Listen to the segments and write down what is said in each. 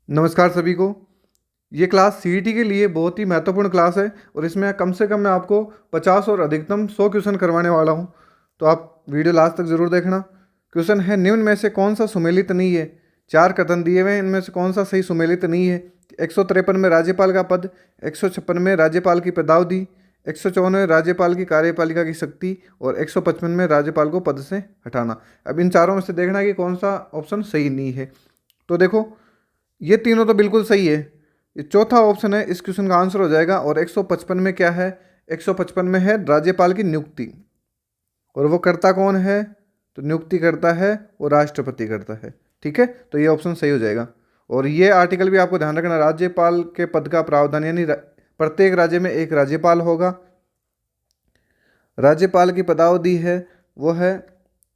नमस्कार सभी को। ये क्लास सीईटी के लिए बहुत ही महत्वपूर्ण क्लास है और इसमें कम से कम मैं आपको 50 और अधिकतम 100 क्वेश्चन करवाने वाला हूँ। तो आप वीडियो लास्ट तक ज़रूर देखना। क्वेश्चन है, निम्न में से कौन सा सुमेलित नहीं है। 4 कथन दिए हुए हैं, इनमें से कौन सा सही सुमेलित नहीं है। 153 में राज्यपाल का पद, 156 में राज्यपाल की पदावधि, 154 में राज्यपाल की कार्यपालिका की शक्ति और 155 में राज्यपाल को पद से हटाना। अब इन चारों में से देखना कि कौन सा ऑप्शन सही नहीं है। तो देखो, ये तीनों तो बिल्कुल सही है। ये चौथा ऑप्शन है, इस क्वेश्चन का आंसर हो जाएगा। और 155 में क्या है? 155 में है राज्यपाल की नियुक्ति। और वो करता कौन है? तो नियुक्ति करता है वो राष्ट्रपति करता है। ठीक है, तो ये ऑप्शन सही हो जाएगा। और ये आर्टिकल भी आपको ध्यान रखना, राज्यपाल के पद का प्रावधान, यानी प्रत्येक राज्य में एक राज्यपाल होगा। राज्यपाल की पदावधि है वो है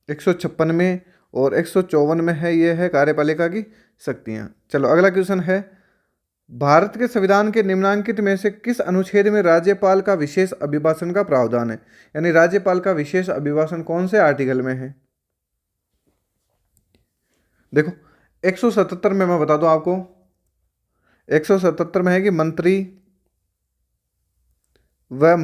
156 में, और 154 में है ये है कार्यपालिका की शक्तियाँ। चलो अगला क्वेश्चन है, भारत के संविधान के निम्नांकित में से किस अनुच्छेद में राज्यपाल का विशेष अभिभाषण का प्रावधान है। यानी राज्यपाल का विशेष अभिभाषण कौन से आर्टिकल में है। देखो, 177 में मैं बता दूं आपको, 177 में है कि मंत्री व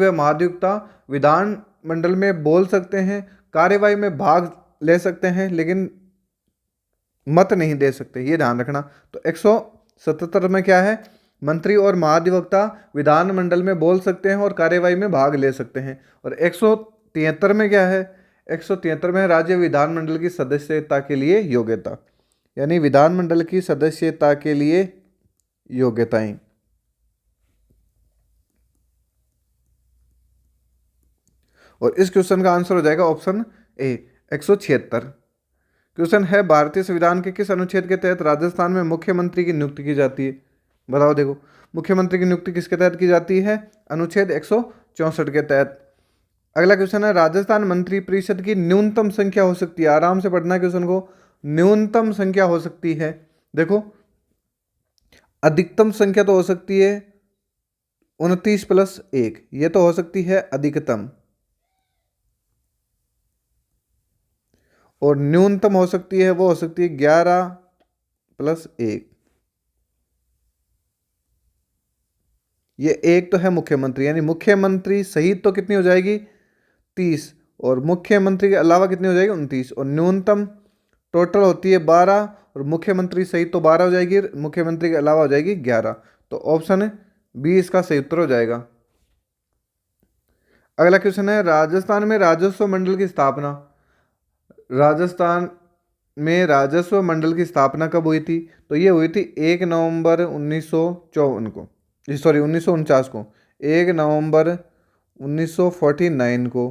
महाधिवक्ता विधान मंडल में बोल सकते हैं, कार्यवाही में भाग ले सकते हैं, लेकिन मत नहीं दे सकते, ये ध्यान रखना। तो 177 में क्या है? मंत्री और महाधिवक्ता विधानमंडल में बोल सकते हैं और कार्यवाही में भाग ले सकते हैं। और 173 में क्या है? 173 में राज्य विधानमंडल की सदस्यता के लिए योग्यता, यानी विधानमंडल की सदस्यता के लिए योग्यताएं। और इस क्वेश्चन का आंसर हो जाएगा ऑप्शन ए, 176। क्वेश्चन है, भारतीय संविधान के किस अनुच्छेद के तहत राजस्थान में मुख्यमंत्री की नियुक्ति की जाती है। बताओ। देखो, मुख्यमंत्री की नियुक्ति किसके तहत की जाती है? अनुच्छेद 164 के तहत। अगला क्वेश्चन है, राजस्थान मंत्री परिषद की न्यूनतम संख्या हो सकती है। आराम से पढ़ना क्वेश्चन को। न्यूनतम संख्या हो सकती है। देखो, अधिकतम संख्या तो हो सकती है 29+1, ये तो हो सकती है अधिकतम। और न्यूनतम हो सकती है, वो हो सकती है 11+1। ये एक तो है मुख्यमंत्री, यानी मुख्यमंत्री सहित तो कितनी हो जाएगी? 30। और मुख्यमंत्री के अलावा कितनी हो जाएगी? 29। और न्यूनतम टोटल होती है 12, और मुख्यमंत्री सहित तो 12 हो जाएगी, मुख्यमंत्री के अलावा हो जाएगी 11। तो ऑप्शन बी इसका सही उत्तर हो जाएगा। अगला क्वेश्चन है, राजस्थान में राजस्व मंडल की स्थापना। राजस्थान में राजस्व मंडल की स्थापना कब हुई थी? तो ये हुई थी 1 नवंबर 1954 को, सॉरी 1949 को, 1 नवंबर 1949 को।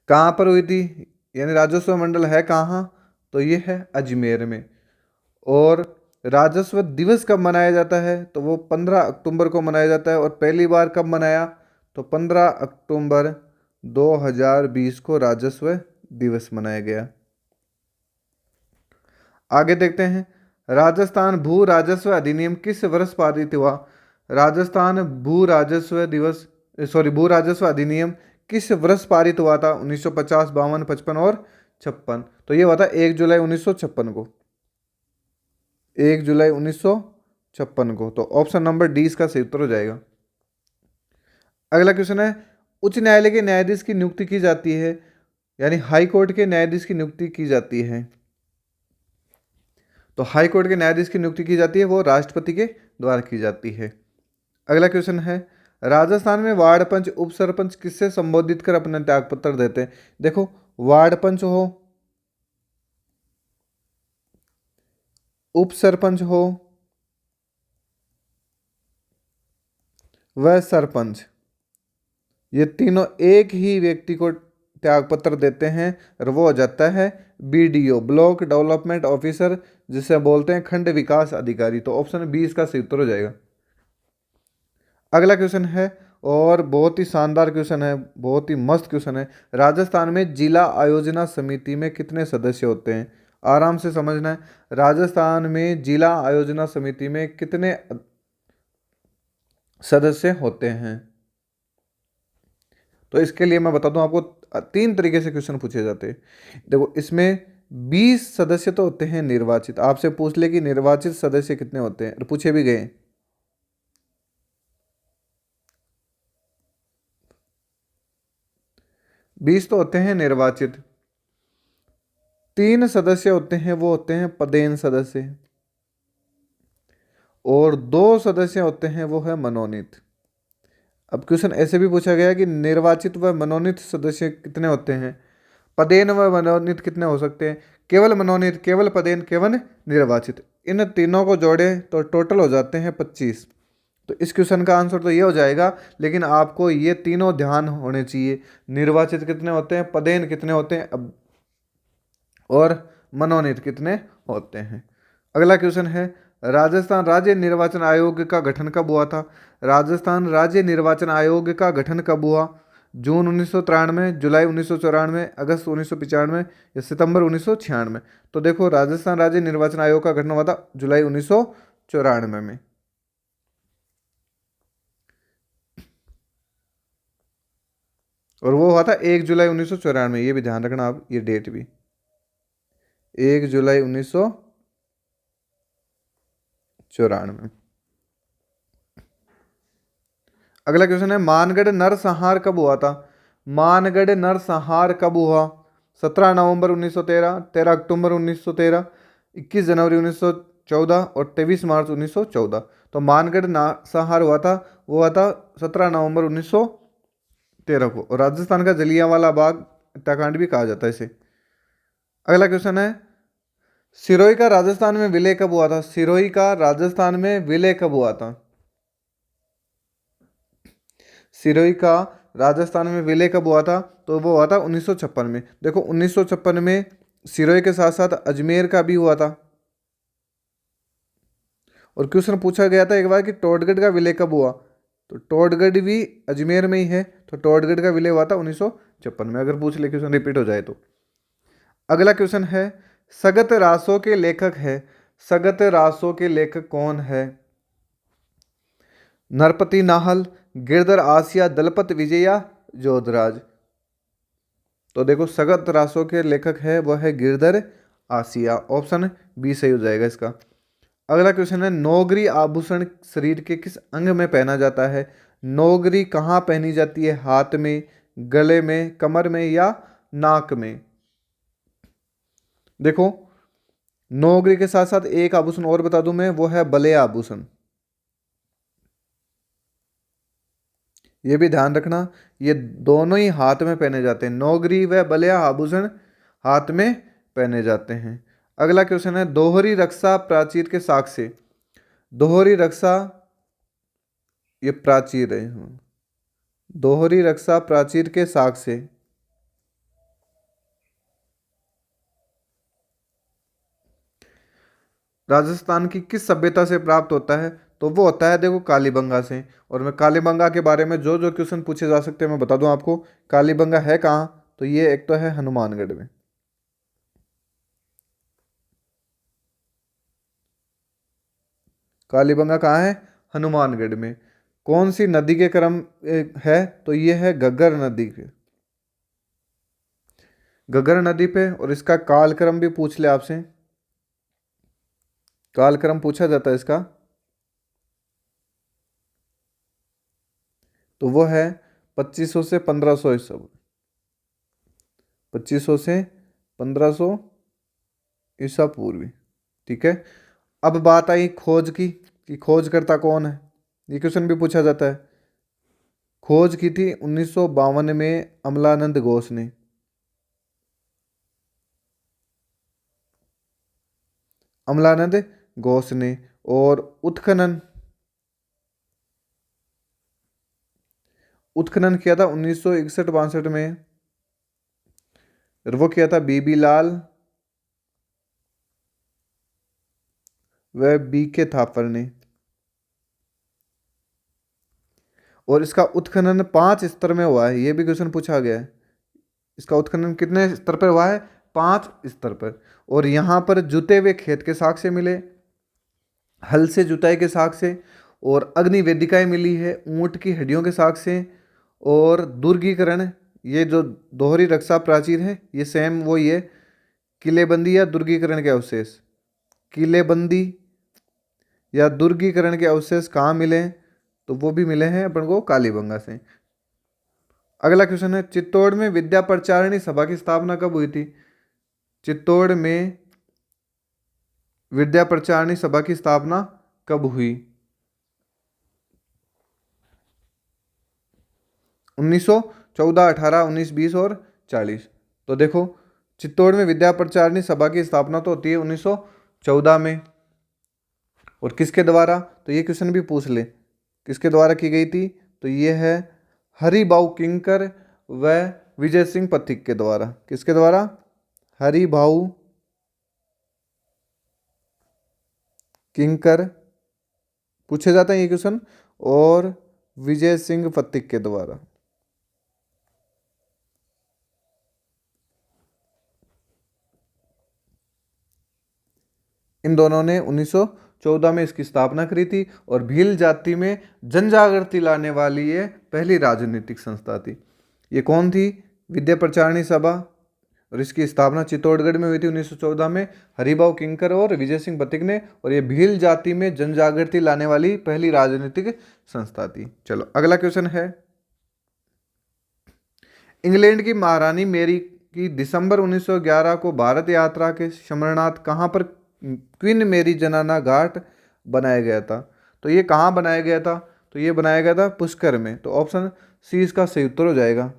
कहाँ पर हुई थी? यानी राजस्व मंडल है कहाँ? तो ये है अजमेर में। और राजस्व दिवस कब मनाया जाता है? तो वो 15 अक्टूबर को मनाया जाता है। और पहली बार कब मनाया? तो 15 अक्टूबर 2020 को राजस्व दिवस मनाया गया। आगे देखते हैं, राजस्थान भू राजस्व अधिनियम किस वर्ष पारित हुआ। राजस्थान भू राजस्व भू राजस्व अधिनियम किस वर्ष पारित हुआ था? 1950, 52, 55 और 56। तो ये हुआ था 1 जुलाई 1956 को। 1 जुलाई 1956 को। तो ऑप्शन नंबर डी इसका सही उत्तर हो जाएगा। अगला क्वेश्चन है, उच्च न्यायालय के न्यायाधीश की नियुक्ति की जाती है, यानी हाई कोर्ट के न्यायाधीश की नियुक्ति की जाती है। तो हाई कोर्ट के न्यायाधीश की नियुक्ति की जाती है, वो राष्ट्रपति के द्वारा की जाती है। अगला क्वेश्चन है, राजस्थान में वार्ड पंच उप सरपंच किससे संबोधित कर अपना त्यागपत्र देते हैं। देखो, वार्ड पंच हो, उप सरपंच हो, वह सरपंच, ये तीनों एक ही व्यक्ति को त्यागपत्र देते हैं, और वो हो जाता है बीडीओ, ब्लॉक डेवलपमेंट ऑफिसर, जिसे बोलते हैं खंड विकास अधिकारी। तो ऑप्शन बी इसका सही उत्तर हो जाएगा। अगला क्वेश्चन है, और बहुत ही शानदार क्वेश्चन है, बहुत ही मस्त क्वेश्चन है। राजस्थान में जिला आयोजना समिति में कितने सदस्य होते हैं? आराम से समझना है। राजस्थान में जिला आयोजना समिति में कितने सदस्य होते हैं? तो इसके लिए मैं बता दूं आपको, तीन तरीके से क्वेश्चन पूछे जाते हैं। देखो इसमें 20 सदस्य तो होते हैं निर्वाचित, आपसे पूछ ले कि निर्वाचित सदस्य कितने होते हैं, और पूछे भी गए। 20 तो होते हैं निर्वाचित। 3 सदस्य होते हैं, वो होते हैं पदेन सदस्य, और 2 सदस्य होते हैं, वो है मनोनीत। अब क्वेश्चन ऐसे भी पूछा गया कि निर्वाचित व मनोनीत सदस्य कितने होते हैं, पदेन व मनोनीत कितने हो सकते हैं, केवल मनोनीत, केवल पदेन, केवल निर्वाचित। इन तीनों को जोड़े तो टोटल हो जाते हैं 25। तो इस क्वेश्चन का आंसर तो ये हो जाएगा, लेकिन आपको ये तीनों ध्यान होने चाहिए, निर्वाचित कितने होते हैं, पदेन कितने होते हैं, अब और मनोनीत कितने होते हैं। अगला क्वेश्चन है, राजस्थान राज्य निर्वाचन आयोग का गठन कब हुआ था। राजस्थान राज्य निर्वाचन आयोग का गठन कब हुआ, जून 1993, जुलाई 1994, अगस्त 1995 या सितंबर 1996। तो देखो राजस्थान राज्य निर्वाचन आयोग का गठन हुआ था जुलाई 1994 में। और वो हुआ था 1 जुलाई 1994, ये भी ध्यान रखना आप, ये डेट भी 1 जुलाई 1994। अगला क्वेश्चन है, मानगढ़ नरसंहार कब हुआ था। मानगढ़ नरसंहार कब हुआ, 17 नवंबर 1913, 13 अक्टूबर 1913, 21 जनवरी 1914 और 23 मार्च 1914। तो मानगढ़ नरसंहार हुआ था, वो हुआ था 17 नवंबर 1913 को, और राजस्थान का जलियांवाला बाग हत्याकांड भी कहा जाता है इसे। अगला क्वेश्चन है, सिरोही का राजस्थान में विलय कब हुआ था। सिरोही का राजस्थान में विलय कब हुआ था। सिरोही का राजस्थान में विलय कब हुआ था, तो वो हुआ था 1956 में। देखो 1956 में सिरोही के साथ साथ अजमेर का भी हुआ था। और क्वेश्चन पूछा गया था एक बार कि टोडगढ़ का विलय कब हुआ, तो टोडगढ़ भी अजमेर में ही है, तो टोडगढ़ का विलय हुआ था 1956 में, अगर पूछ ले क्वेश्चन रिपीट हो जाए तो। अगला क्वेश्चन है, सगत रासों के लेखक है। सगत रासों के लेखक कौन है। नरपति नाहल, गिरधर आसिया, दलपत विजय या जोधराज। तो देखो सगत रासों के लेखक है वह है गिरधर आसिया, ऑप्शन बी सही हो जाएगा इसका। अगला क्वेश्चन है, नौगरी आभूषण शरीर के किस अंग में पहना जाता है। नौगरी कहाँ पहनी जाती है, हाथ में, गले में, कमर में या नाक में। देखो नौगरी के साथ साथ एक आभूषण और बता दूं मैं, वो है बलय आभूषण। ये भी ध्यान रखना, ये दोनों ही हाथ में पहने जाते हैं, नौगरी व बलया आभूषण हाथ में पहने जाते हैं। अगला क्वेश्चन है, दोहरी रक्षा प्राचीर के साक्ष्य से। दोहरी रक्षा, ये प्राचीर है, दोहरी रक्षा प्राचीर के साक्ष्य से राजस्थान की किस सभ्यता से प्राप्त होता है, तो वो होता है देखो कालीबंगा से। और मैं कालीबंगा के बारे में जो जो क्वेश्चन पूछे जा सकते हैं मैं बता दूं आपको। कालीबंगा है कहाँ, तो ये एक तो है हनुमानगढ़ में। कालीबंगा कहाँ है, हनुमानगढ़ में। कौन सी नदी के क्रम है, तो ये है घग्गर नदी के, घग्गर नदी पे। और इसका कालक्रम भी पूछ ले आपसे, कालक्रम पूछा जाता है इसका, तो वो है 2500 से 1500 ईसा, 2500 से 1500 ईसा पूर्वी। ठीक है, अब बात आई खोज की कि खोजकर्ता कौन है, ये क्वेश्चन भी पूछा जाता है। खोज की थी 1952 में अमलानंद घोष ने। अमलानंद घोष ने। और उत्खनन, उत्खनन किया था 1961-62 में, और वो किया था बीबी लाल व बी के थापर ने। और इसका उत्खनन 5 स्तर में हुआ है, ये भी क्वेश्चन पूछा गया है। इसका उत्खनन कितने स्तर पर हुआ है, 5 स्तर पर। और यहाँ पर जुते हुए खेत के साक्ष्य मिले, हल से जुताई के साक्ष्य, और अग्नि वेदिकाएं मिली है, ऊंट की हड्डियों के साक्ष्य, और दुर्गीकरण ये जो दोहरी रक्षा प्राचीर है ये सेम वही है, किलेबंदी या दुर्गीकरण के अवशेष। किलेबंदी या दुर्गीकरण के अवशेष कहाँ मिले हैं? तो वो भी मिले हैं अपन को कालीबंगा से। अगला क्वेश्चन है, चित्तौड़ में विद्या प्रचारिणी सभा की स्थापना कब हुई थी? चित्तौड़ में विद्या प्रचारिणी सभा की स्थापना कब हुई? 1914, 18, 19, 20 और 40। तो देखो, चित्तौड़ में विद्या प्रचारिणी सभा की स्थापना तो होती है 1914 में। और किसके द्वारा? तो ये क्वेश्चन भी पूछ ले, किसके द्वारा की गई थी? तो ये है हरिभाऊ किंकर व विजय सिंह पथिक के द्वारा। किसके द्वारा? हरिभाऊ किंकर पूछे जाता है ये क्वेश्चन, और विजय सिंह पथिक के द्वारा। इन दोनों ने 1914 में इसकी स्थापना करी थी और भील जाति में जनजागृति लाने वाली ये पहली राजनीतिक संस्था थी। ये कौन थी? विद्या प्रचारिणी सभा। और इसकी स्थापना चित्तौड़गढ़ में हुई थी 1914 में, हरिभाऊ किंकर और विजय सिंह पथिक ने। और ये भील जाति में जनजागृति लाने वाली पहली राजनीतिक संस्था थी। चलो अगला क्वेश्चन है, इंग्लैंड की महारानी मेरी की दिसंबर 1911 को भारत यात्रा के स्मरणार्थ कहाँ पर क्वीन मेरी जनाना घाट बनाया गया था? तो ये कहाँ बनाया गया था? तो ये बनाया गया था पुष्कर में। तो ऑप्शन सी इसका सही उत्तर हो जाएगा।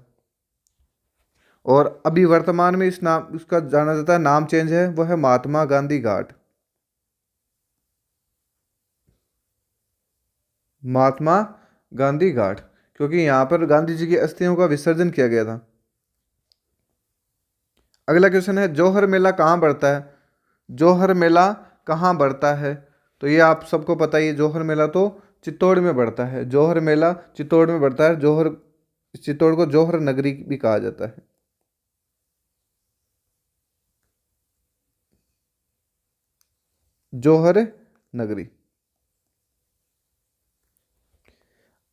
और अभी वर्तमान में इस नाम उसका जाना जाता है, नाम चेंज है, वो है महात्मा गांधी घाट। महात्मा गांधी घाट, क्योंकि यहाँ पर गांधी जी की अस्थियों का विसर्जन किया गया था। अगला क्वेश्चन है, जौहर मेला कहाँ बढ़ता है? जौहर मेला कहाँ बढ़ता है? तो ये आप सबको पता ही है, जौहर मेला तो चित्तौड़ में बढ़ता है। जौहर मेला चित्तौड़ में बढ़ता है। जौहर, चित्तौड़ को जौहर नगरी भी कहा जाता है। जौहर नगरी।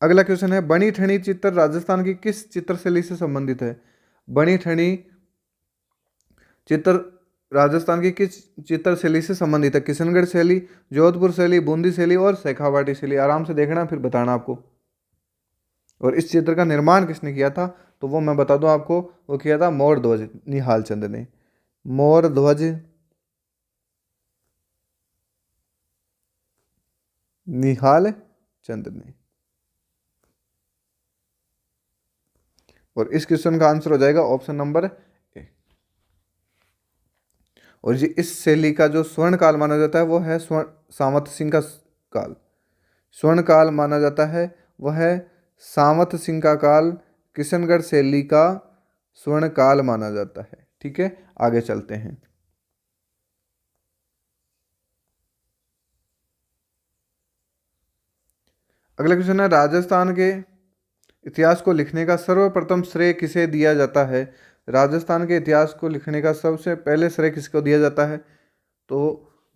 अगला क्वेश्चन है, बनी ठनी चित्र राजस्थान की किस चित्रशैली से संबंधित है? बनी ठनी चित्र राजस्थान की किस चित्र शैली से संबंधित है? किशनगढ़ शैली, जोधपुर शैली, बूंदी शैली और शेखावाटी शैली। आराम से देखना फिर बताना आपको। और इस चित्र का निर्माण किसने किया था? तो वो मैं बता दूं आपको, वो किया था मोर ध्वज निहाल चंद ने। मोर ध्वज निहाल चंद ने। और इस क्वेश्चन का आंसर हो जाएगा ऑप्शन नंबर ए। और ये इस शैली का जो स्वर्ण काल माना जाता है वो है सामंत सिंह का काल। स्वर्ण काल माना जाता है वह है सामंत सिंह का काल। किशनगढ़ शैली का स्वर्ण काल माना जाता है। ठीक है, आगे चलते हैं। अगला क्वेश्चन है, राजस्थान के इतिहास को लिखने का सर्वप्रथम श्रेय किसे दिया जाता है? राजस्थान के इतिहास को लिखने का सबसे पहले श्रेय किसको दिया जाता है? तो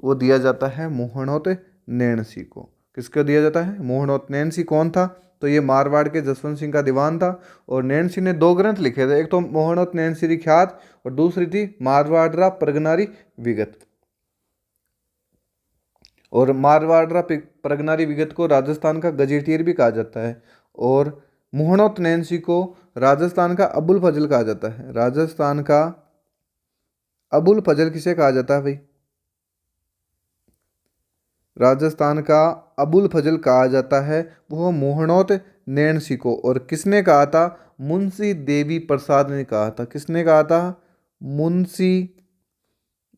वो दिया जाता है मोहनोत नैणसी को। किसको दिया जाता है? मोहनोत नैणसी कौन था? तो ये मारवाड़ के जसवंत सिंह का दीवान था। और नैणसी ने दो ग्रंथ लिखे थे, एक तो मोहनोत नैणसी ख्यात और दूसरी थी मारवाड़रा प्रगनारी विगत। और मारवाड़रा प्रगनारी विगत को राजस्थान का गजेटियर भी कहा जाता है। और मोहनोत नैणसी को राजस्थान का अबुल फजल कहा जाता है। राजस्थान का अबुल फजल किसे कहा जाता है भाई? राजस्थान का अबुल फजल कहा जाता है वो मोहनोत नैणसी को। और किसने कहा था? मुंशी देवी प्रसाद ने कहा था। किसने कहा था? मुंशी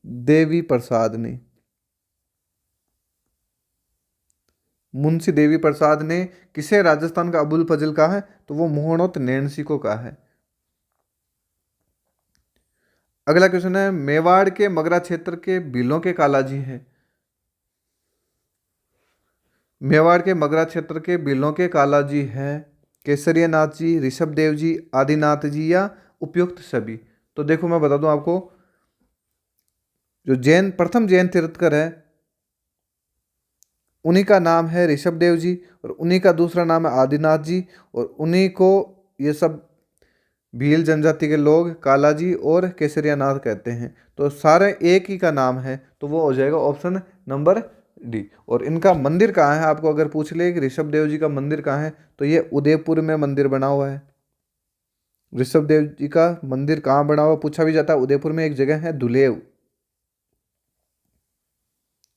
देवी प्रसाद ने। मुंशी देवी प्रसाद ने किसे राजस्थान का अबुल फजल कहा है? तो वो मोहनोत नैणसी को कहा है। अगला क्वेश्चन है, मेवाड़ के मगरा क्षेत्र के भीलों के कालाजी हैं। मेवाड़ के मगरा क्षेत्र के भीलों के कालाजी हैं केसरिया नाथ जी, ऋषभ देव जी, आदिनाथ जी या उपयुक्त सभी। तो देखो मैं बता दूं आपको, जो जैन प्रथम जैन तीर्थकर है उन्हीं का नाम है ऋषभ देव जी और उन्हीं का दूसरा नाम है आदिनाथ जी। और उन्हीं को ये सब भील जनजाति के लोग कालाजी और केसरिया नाथ कहते हैं। तो सारे एक ही का नाम है, तो वो हो जाएगा ऑप्शन नंबर डी। और इनका मंदिर कहाँ है, आपको अगर पूछ ले कि ऋषभ देव जी का मंदिर कहाँ है, तो ये उदयपुर में मंदिर बना हुआ है। ऋषभ देव जी का मंदिर कहाँ बना हुआ पूछा भी जाता है, उदयपुर में एक जगह है दुलेव।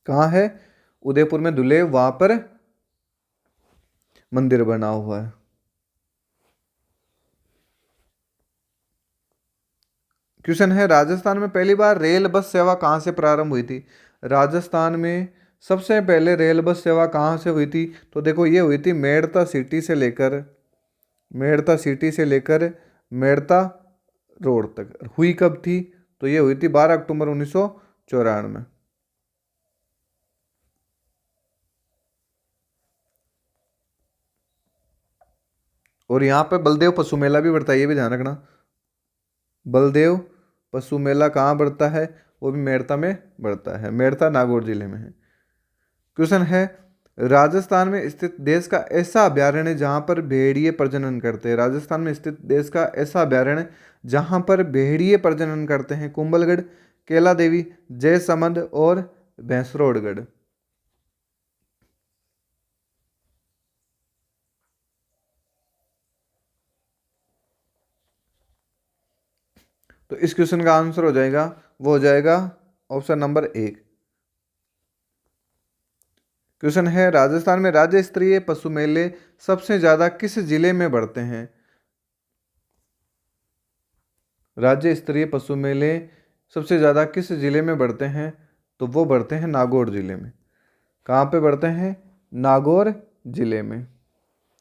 कहाँ है, उदयपुर में दुलेव, वहां पर मंदिर बना हुआ है। क्वेश्चन है, राजस्थान में पहली बार रेल बस सेवा कहाँ से प्रारंभ हुई थी। राजस्थान में सबसे पहले रेल बस सेवा कहाँ से हुई थी, तो देखो ये हुई थी मेड़ता सिटी से लेकर मेड़ता रोड तक हुई। कब थी, तो ये हुई थी 12 अक्टूबर 1994। और यहाँ पे बलदेव पशु मेला भी बढ़ता है, ये भी ध्यान रखना। बलदेव पशु मेला कहाँ बढ़ता है, वो भी मेड़ता में बढ़ता है, मेड़ता नागौर जिले में है। क्वेश्चन है, राजस्थान में स्थित देश का ऐसा अभ्यारण्य जहां पर भेड़िए प्रजनन करते हैं। राजस्थान में स्थित देश का ऐसा अभ्यारण्य जहां पर भेड़िए प्रजनन करते हैं। कुंभलगढ़, केला देवी, जयसमंद और भैंसरोडगढ़। तो इस क्वेश्चन का आंसर हो जाएगा, वो हो जाएगा ऑप्शन नंबर एक। क्वेश्चन है, राजस्थान में राज्य स्तरीय पशु मेले सबसे ज्यादा किस जिले में बढ़ते हैं। राज्य स्तरीय पशु मेले सबसे ज़्यादा किस जिले में बढ़ते हैं, तो वो बढ़ते हैं नागौर जिले में। कहाँ पे बढ़ते हैं, नागौर जिले में।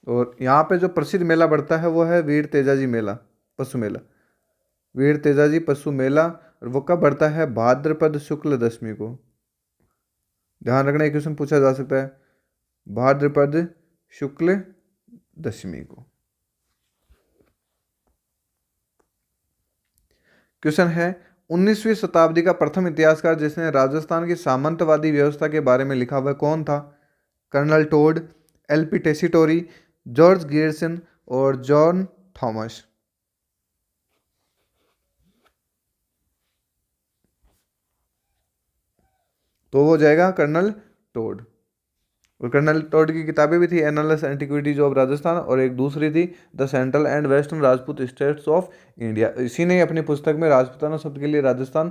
और यहाँ पे जो प्रसिद्ध मेला बढ़ता है वो है वीर तेजाजी मेला, पशु मेला, वीर तेजाजी पशु मेला। और वो कब बढ़ता है, भाद्रपद शुक्ल दशमी को। ध्यान रखना, एक क्वेश्चन पूछा जा सकता है, भाद्रपद शुक्ल दशमी को। क्वेश्चन है, 19वीं शताब्दी का प्रथम इतिहासकार जिसने राजस्थान की सामंतवादी व्यवस्था के बारे में लिखा, वह कौन था। Colonel Tod, LP Tessitori, George Grierson और जॉन थॉमस। तो वो जाएगा कर्नल टोड। और कर्नल टोड की किताबें भी थी, एनालिस एंटिक्विटीज ऑफ राजस्थान, और एक दूसरी थी the central and western Rajput states of India. इसी ने अपनी पुस्तक में राजपूताना शब्द के लिए राजस्थान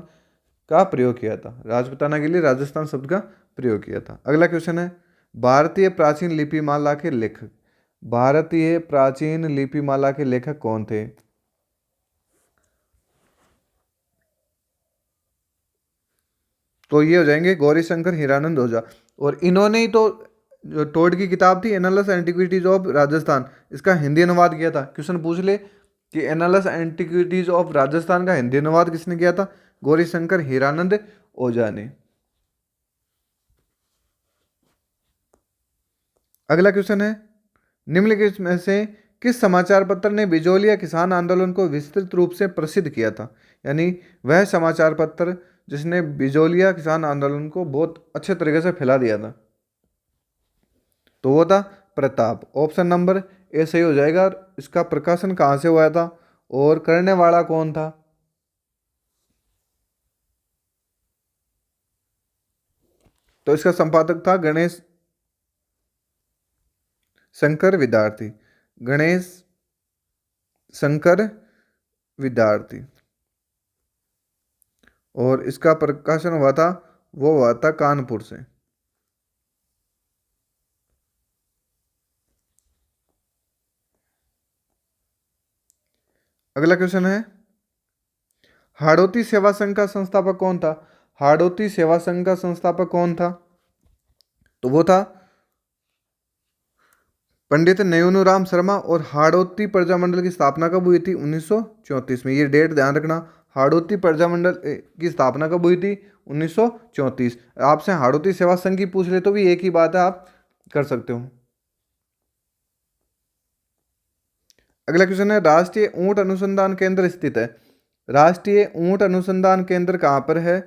का प्रयोग किया था, राजपूताना के लिए राजस्थान शब्द का प्रयोग किया था। अगला क्वेश्चन है, भारतीय प्राचीन लिपिमाला के लेखक। भारतीय प्राचीन लिपिमाला के लेखक कौन थे। तो ये हो जाएंगे गौरीशंकर हीरानंद ओझा। और इन्होंने ही तो जो टोड की किताब थी एनालस एंटिक्विटीज ऑफ राजस्थान, इसका हिंदी अनुवाद किया था। क्वेश्चन पूछ ले कि एनालस एंटिक्विटीज ऑफ राजस्थान का हिंदी अनुवाद किसने किया था, गौरीशंकर हीरानंद ओझा ने। अगला क्वेश्चन है, निम्नलिखित में से किस समाचार पत्र ने बिजोलिया किसान आंदोलन को विस्तृत रूप से प्रसिद्ध किया था। यानी वह समाचार पत्र जिसने बिजोलिया किसान आंदोलन को बहुत अच्छे तरीके से फैला दिया था, तो वो था प्रताप। ऑप्शन नंबर ए सही हो जाएगा। इसका प्रकाशन कहाँ से हुआ था और करने वाला कौन था, तो इसका संपादक था गणेश शंकर विद्यार्थी, गणेश शंकर विद्यार्थी। और इसका प्रकाशन हुआ था, वो हुआ था कानपुर से। अगला क्वेश्चन है, हाड़ौती सेवा संघ का संस्थापक कौन था। हाड़ौती सेवा संघ का संस्थापक कौन था, तो वो था पंडित नयनूराम शर्मा। और हाड़ौती प्रजामंडल की स्थापना कब हुई थी, 1934 में। ये डेट ध्यान रखना, हाड़ौती प्रजामंडल की स्थापना कब हुई थी, 1934। आपसे हाड़ौती सेवा संघ की पूछ ले तो भी एक ही बात है, आप कर सकते हो। अगला क्वेश्चन है, राष्ट्रीय ऊंट अनुसंधान केंद्र स्थित है। राष्ट्रीय ऊंट अनुसंधान केंद्र कहाँ पर है,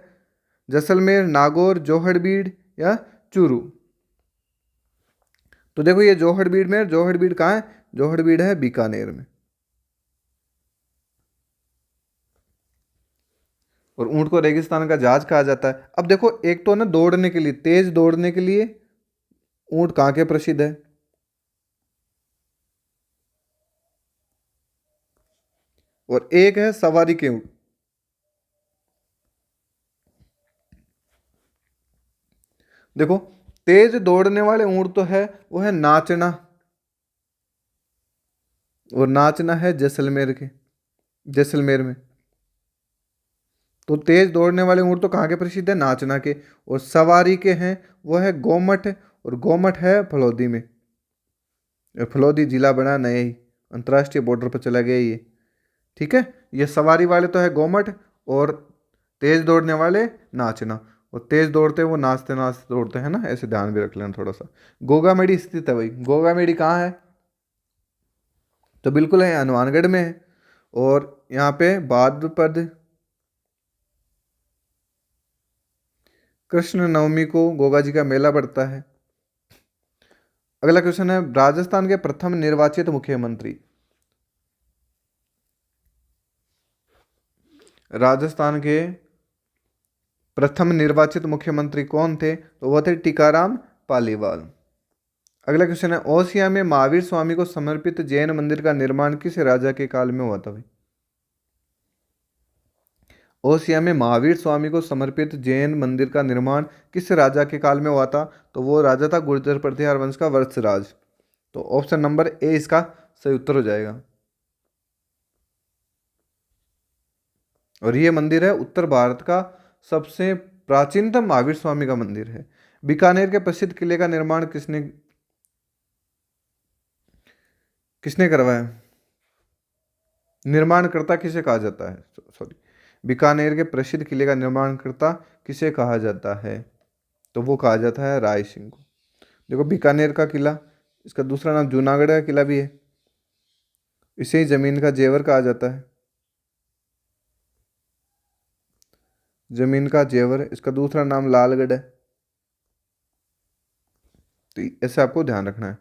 जैसलमेर, नागौर, जोहड़बीड़ या चूरू। तो देखो ये जोहड़बीड़ में, जोहड़बीड़ कहाँ है, जोहड़बीड़ है बीकानेर में। और ऊंट को रेगिस्तान का जहाज कहा जाता है। अब देखो, एक तो ना दौड़ने के लिए, तेज दौड़ने के लिए ऊंट कहाँ के प्रसिद्ध है, और एक है सवारी के ऊंट। देखो, तेज दौड़ने वाले ऊंट तो है, वो है नाचना, और नाचना है जैसलमेर के, जैसलमेर में। तो तेज दौड़ने वाले ऊंट तो कहाँ के प्रसिद्ध है, नाचना के। और सवारी के हैं, वो है गोमट, और गोमट है फलौदी में। और फलौदी जिला बना नया ही, अंतर्राष्ट्रीय बॉर्डर पर चला गया ये। ठीक है, ये सवारी वाले तो है गोमट, और तेज दौड़ने वाले नाचना। और तेज दौड़ते वो नाचते नाचते दौड़ते हैं ना, ऐसे ध्यान भी रख लेना थोड़ा सा। गोगामेडी स्थित है भाई, गोगामेडी कहाँ है, तो बिल्कुल है हनुमानगढ़ में है। और यहाँ पे भाद्रपद कृष्ण नवमी को गोगा जी का मेला पड़ता है। अगला क्वेश्चन है, राजस्थान के प्रथम निर्वाचित मुख्यमंत्री, राजस्थान के प्रथम निर्वाचित मुख्यमंत्री कौन थे, तो वो थे टीकाराम पालीवाल। अगला क्वेश्चन है, ओसिया में महावीर स्वामी को समर्पित जैन मंदिर का निर्माण किस राजा के काल में हुआ था भाई। ओसिया में महावीर स्वामी को समर्पित जैन मंदिर का निर्माण किस राजा के काल में हुआ था, तो वो राजा था गुर्जर प्रतिहार वंश का वत्सराज। तो ऑप्शन नंबर ए इसका सही उत्तर हो जाएगा। और ये मंदिर है उत्तर भारत का सबसे प्राचीनतम महावीर स्वामी का मंदिर है। बीकानेर के प्रसिद्ध किले का निर्माण किसने किसने करवाया, निर्माणकर्ता किसे कहा जाता है, सॉरी, बीकानेर के प्रसिद्ध किले का निर्माणकर्ता किसे कहा जाता है, तो वो कहा जाता है राय सिंह को। देखो, बीकानेर का किला, इसका दूसरा नाम जूनागढ़ का किला भी है, इसे ही जमीन का जेवर कहा जाता है, जमीन का जेवर। इसका दूसरा नाम लालगढ़ है। तो ऐसे आपको ध्यान रखना है।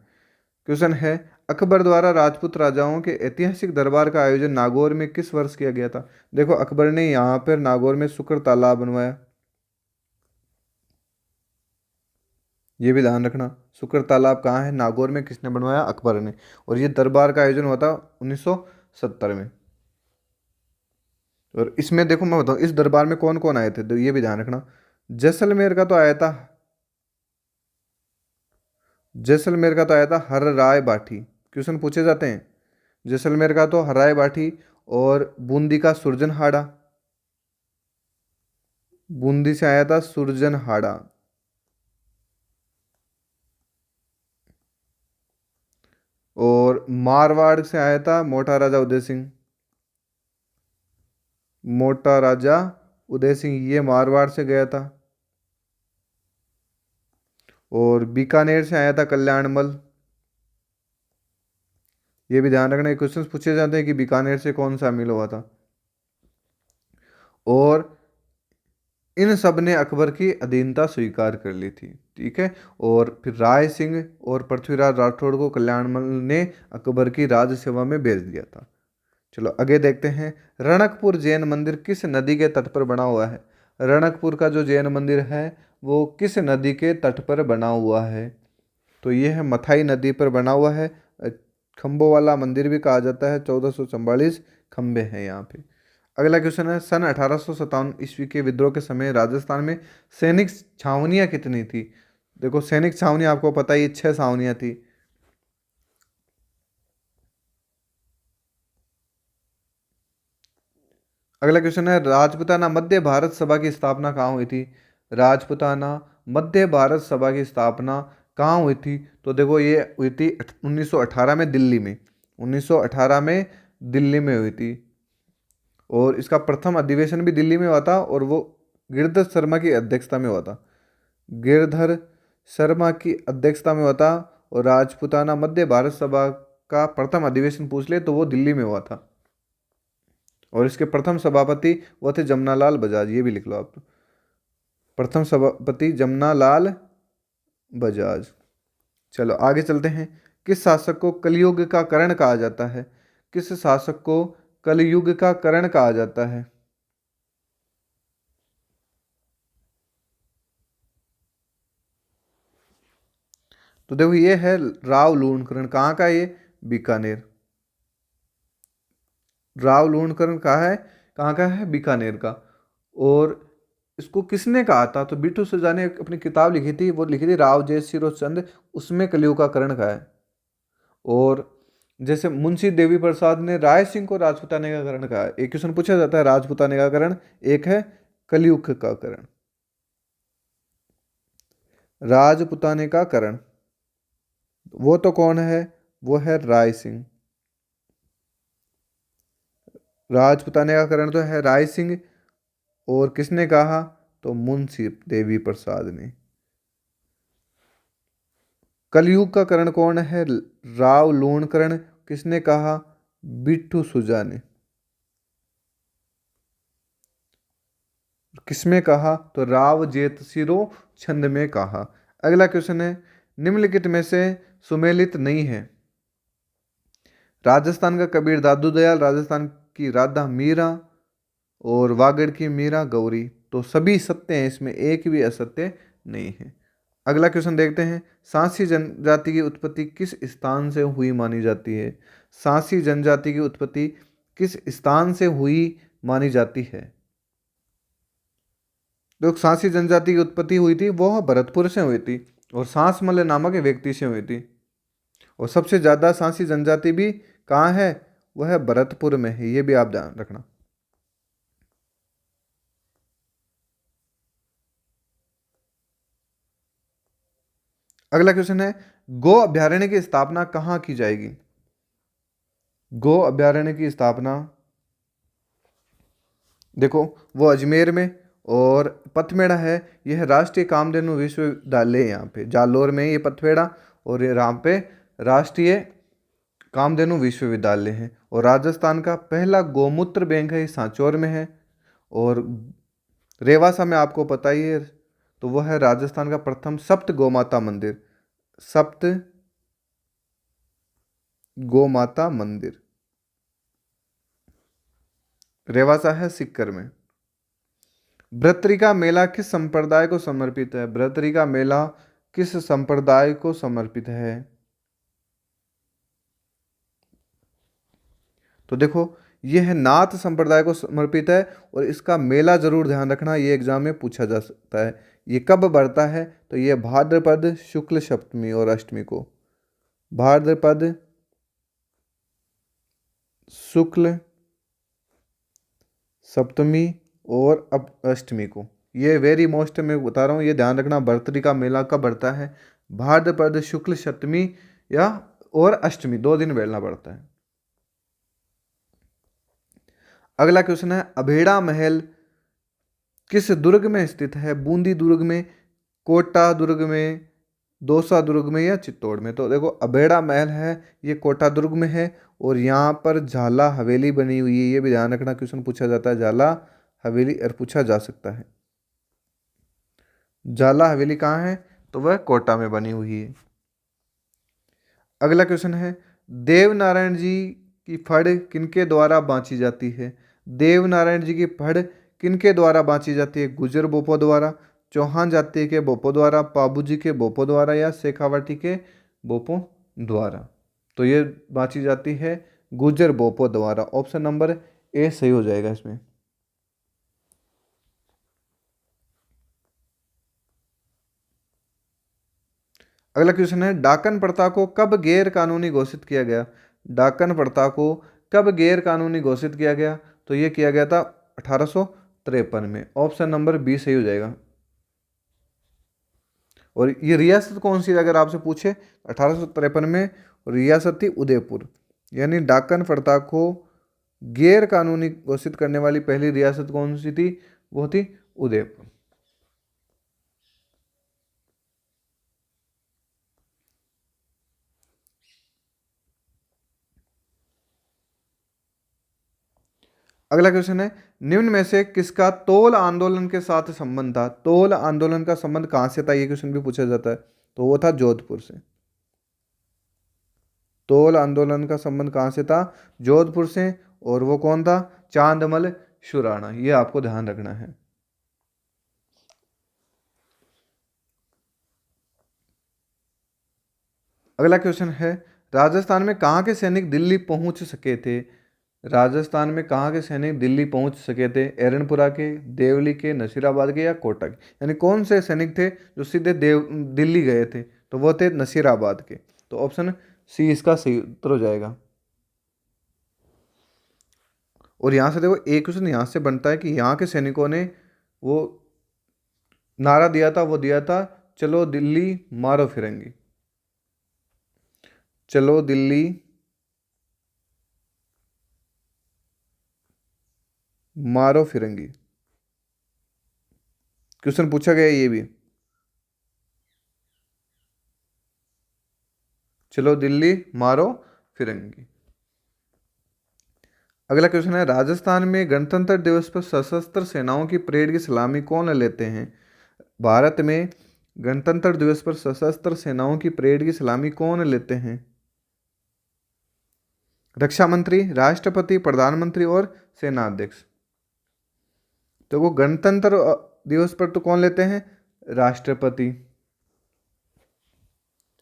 क्वेश्चन है, अकबर द्वारा राजपूत राजाओं के ऐतिहासिक दरबार का आयोजन नागौर में किस वर्ष किया गया था। देखो, अकबर ने यहाँ पर नागौर में शुक्र तालाब बनवाया, ये भी ध्यान रखना। शुक्र तालाब कहाँ है, नागौर में, किसने बनवाया, अकबर ने। और ये दरबार का आयोजन हुआ था 1970 में। और इसमें देखो, मैं बताऊँ इस दरबार में कौन कौन आए थे, तो ये भी ध्यान रखना। जैसलमेर का तो आया था, जैसलमेर का तो आया था हर राय बाठी, क्वेश्चन पूछे जाते हैं। जैसलमेर का तो हर राय बाठी, और बूंदी का सुरजनहाड़ा, बूंदी से आया था सुरजनहाड़ा। और मारवाड़ से आया था मोटा राजा उदय सिंह, मोटा राजा उदय सिंह, ये मारवाड़ से गया था। और बीकानेर से आया था कल्याणमल, ये भी ध्यान रखना, क्वेश्चन पूछे जाते हैं कि बीकानेर से कौन सा मिल हुआ था। और इन सब ने अकबर की अधीनता स्वीकार कर ली थी। ठीक है, और फिर राय सिंह और पृथ्वीराज राठौड़ को कल्याणमल ने अकबर की राज सेवा में भेज दिया था। चलो आगे देखते हैं, रणकपुर जैन मंदिर किस नदी के तट पर बना हुआ है। रणकपुर का जो जैन मंदिर है वो किस नदी के तट पर बना हुआ है, तो ये है मथाई नदी पर बना हुआ है। खम्भों वाला मंदिर भी कहा जाता है, 1444 खम्भे हैं यहाँ पे। अगला क्वेश्चन है, सन 1857 ईस्वी के विद्रोह के समय राजस्थान में सैनिक छावनियाँ कितनी थी। देखो, सैनिक छावनी आपको पता ही, 6 छावनियाँ थी। अगला क्वेश्चन है, राजपुताना मध्य भारत सभा की स्थापना कहाँ हुई थी। राजपुताना मध्य भारत सभा की स्थापना कहाँ हुई थी, तो देखो ये हुई थी 1918 में दिल्ली में, 1918 में दिल्ली में हुई थी। और इसका प्रथम अधिवेशन भी दिल्ली में हुआ था, और वो गिरधर शर्मा की अध्यक्षता में हुआ था, गिरधर शर्मा की अध्यक्षता में हुआ था। और राजपुताना मध्य भारत सभा का प्रथम अधिवेशन पूछ ले तो वो दिल्ली में हुआ था। और इसके प्रथम सभापति वो थे जमनालाल बजाज, ये भी लिख लो आप, प्रथम सभापति जमनालाल बजाज। चलो आगे चलते हैं, किस शासक को कलयुग का कर्ण कहा जाता है। किस शासक को कलयुग का कर्ण कहा जाता है, तो देखो ये है राव लूणकरण, कहाँ का ये, बीकानेर। राव लूणकरण कहाँ है, कहाँ का है, बीकानेर का। और इसको किसने कहा था, तो बिट्टू सुजा ने अपनी किताब लिखी थी, वो लिखी थी राव जयसिंह चंद, उसमें कलयुग का करण का है। और जैसे मुंशी देवी प्रसाद ने राय सिंह को राजपुताने का करण कहा है। एक क्वेश्चन पूछा जाता है राजपुताने का करण, एक है कलयुग का करण। राजपुताने का करण वो तो कौन है, वो है राय सिंह। राजपुताने का करण तो है राय सिंह, और किसने कहा, तो मुंशी देवी प्रसाद ने। कलयुग का करण कौन है, राव लूणकरण, किसने कहा, बिट्ठू सुजा ने। किसमें कहा, तो राव जेतसिरो छंद में कहा। अगला क्वेश्चन है, निम्नलिखित में से सुमेलित नहीं है। राजस्थान का कबीर दादू दयाल, राजस्थान की राधा मीरा, और वागड़ की मीरा गौरी। तो सभी सत्य हैं, इसमें एक भी असत्य नहीं है। अगला क्वेश्चन देखते हैं, सांसी जनजाति की उत्पत्ति किस स्थान से हुई मानी जाती है। सांसी जनजाति की उत्पत्ति किस स्थान से हुई मानी जाती है। जो सांसी जनजाति की उत्पत्ति हुई थी वो भरतपुर से हुई थी, और सांसमल्ल नामक एक व्यक्ति से हुई थी। और सबसे ज्यादा सांसी जनजाति भी कहाँ है, वह है भरतपुर में है, ये भी आप ध्यान रखना। अगला क्वेश्चन है, गो अभ्यारण्य की स्थापना कहाँ की जाएगी। गो अभ्यारण्य की स्थापना देखो वो अजमेर में, और पथमेड़ा है, यह राष्ट्रीय कामधेनु विश्वविद्यालय है यहाँ पे जालोर में ये पथमेड़ा, और ये यहाँ पे राष्ट्रीय कामधेनु विश्वविद्यालय है। और राजस्थान का पहला गोमूत्र बैंक है, ये सांचौर में है। और रेवासा में आपको पता ही है, तो वह है राजस्थान का प्रथम सप्त गोमाता मंदिर, सप्त गोमाता मंदिर रेवासा है सीकर में। भर्तृका मेला किस संप्रदाय को समर्पित है। भर्तृका मेला किस संप्रदाय को समर्पित है। तो देखो यह नाथ संप्रदाय को समर्पित है, और इसका मेला जरूर ध्यान रखना, ये एग्जाम में पूछा जा सकता है। ये कब बढ़ता है, तो ये भाद्रपद शुक्ल सप्तमी और अष्टमी को, भाद्रपद शुक्ल सप्तमी और अब अष्टमी को। ये वेरी मोस्ट मैं बता रहा हूँ, ये ध्यान रखना, भर्तृका मेला कब बढ़ता है, भाद्रपद शुक्ल सप्तमी या और अष्टमी, 2 दिन बैठना पड़ता है। अगला क्वेश्चन है, अभेड़ा महल किस दुर्ग में स्थित है। बूंदी दुर्ग में, कोटा दुर्ग में, दौसा दुर्ग में, या चित्तौड़ में। तो देखो अभेड़ा महल है, ये कोटा दुर्ग में है, और यहाँ पर झाला हवेली बनी हुई है, ये भी ध्यान रखना, क्वेश्चन पूछा जाता है झाला हवेली, और पूछा जा सकता है। झाला हवेली कहाँ है, तो वह कोटा में बनी हुई है। अगला क्वेश्चन है, देवनारायण जी की फड़ किनके द्वारा बांची जाती है। देवनारायण जी की फड़ किनके द्वारा बांची जाती है। गुजर बोपो द्वारा, चौहान जाति के बोपो द्वारा, पाबू जी के बोपो द्वारा, या शेखावाटी के बोपो द्वारा। तो ये बांची जाती है गुजर बोपो द्वारा। ऑप्शन नंबर ए सही हो जाएगा इसमें। अगला क्वेश्चन है, डाकन प्रथा को कब गैर कानूनी घोषित किया गया। डाकन प्रथा को कब गैर कानूनी घोषित किया गया, तो ये किया गया था 1853 में। ऑप्शन नंबर बी सही हो जाएगा। और ये रियासत कौन सी, अगर आपसे पूछे 1853 में रियासत थी उदयपुर। यानी डाकन प्रथा को गैर कानूनी घोषित करने वाली पहली रियासत कौन सी थी, वो थी उदयपुर। अगला क्वेश्चन है, निम्न में से किसका तोल आंदोलन के साथ संबंध था। तोल आंदोलन का संबंध कहां से था, ये क्वेश्चन भी पूछा जाता है, तो वो था जोधपुर से। तोल आंदोलन का संबंध कहां से था, जोधपुर से। और वो कौन था, चांदमल शुराणा, ये आपको ध्यान रखना है। अगला क्वेश्चन है, राजस्थान में कहाँ के सैनिक दिल्ली पहुंच सके थे? राजस्थान में कहाँ के सैनिक दिल्ली पहुंच सके थे? एरनपुरा के, देवली के, नसीराबाद के या कोटा के? यानी कौन से सैनिक थे जो सीधे दिल्ली गए थे? तो वो थे नसीराबाद के। तो ऑप्शन सी इसका सही उत्तर हो जाएगा। और यहाँ से देखो एक क्वेश्चन यहाँ से बनता है कि यहाँ के सैनिकों ने वो नारा दिया था, वो दिया था चलो दिल्ली मारो फिरंगी, चलो दिल्ली मारो फिरंगी। क्वेश्चन पूछा गया है ये भी, चलो दिल्ली मारो फिरंगी। अगला क्वेश्चन है, राजस्थान में गणतंत्र दिवस पर सशस्त्र सेनाओं की परेड की सलामी कौन लेते हैं? भारत में गणतंत्र दिवस पर सशस्त्र सेनाओं की परेड की सलामी कौन लेते हैं? रक्षा मंत्री, राष्ट्रपति, प्रधानमंत्री और सेना अध्यक्ष। तो वो गणतंत्र दिवस पर तो कौन लेते हैं? राष्ट्रपति।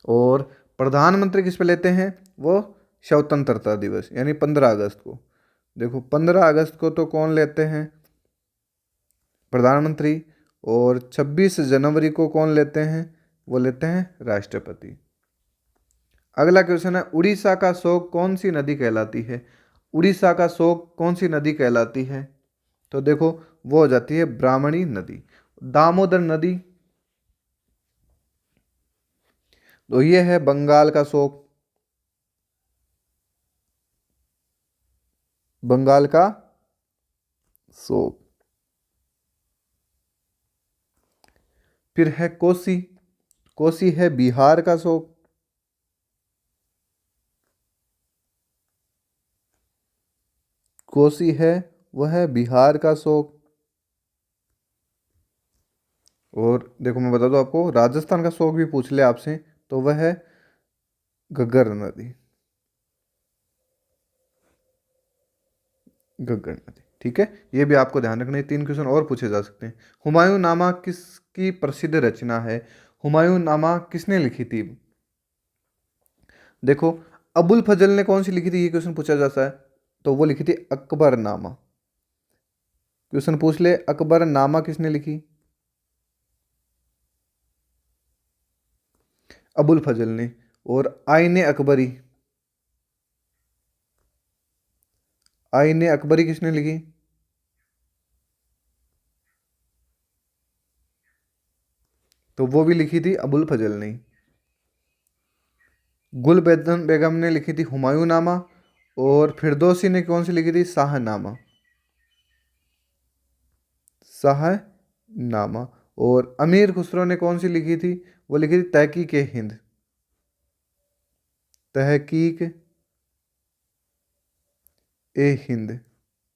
और प्रधानमंत्री किस पे लेते हैं? वो स्वतंत्रता दिवस यानी 15 अगस्त को। देखो 15 अगस्त को तो कौन लेते हैं? प्रधानमंत्री। और 26 जनवरी को कौन लेते हैं? वो लेते हैं राष्ट्रपति। अगला क्वेश्चन है, उड़ीसा का शोक कौन सी नदी कहलाती है? उड़ीसा का शोक कौन सी नदी कहलाती है? तो देखो वो हो जाती है ब्राह्मणी नदी। दामोदर नदी, तो ये है बंगाल का शोक, बंगाल का शोक। फिर है कोसी, कोसी है बिहार का शोक। कोसी है वह है बिहार का शोक। और देखो मैं बता दूं आपको, राजस्थान का शोक भी पूछ ले आपसे तो वह है घग्गर नदी, घग्गर नदी। ठीक है, ये भी आपको ध्यान रखना है। 3 क्वेश्चन और पूछे जा सकते हैं। हुमायूं नामा किसकी प्रसिद्ध रचना है? हुमायूं नामा किसने लिखी थी? देखो अबुल फजल ने कौन सी लिखी थी, ये क्वेश्चन पूछा जाता है। तो वो लिखी थी अकबर नामा। क्वेश्चन पूछ ले, अकबर नामा किसने लिखी? अबुल फजल ने। और आईने अकबरी, आईने अकबरी किसने लिखी? तो वो भी लिखी थी अबुल फजल ने। गुल बेगम बेगम ने लिखी थी हुमायूं नामा। और फिरदौसी ने कौन सी लिखी थी? शाहनामा, शाहनामा। और अमीर खुसरो ने कौन सी लिखी थी? वो लिखी थी तहकीक ए हिंद, तहकीक ए हिंद।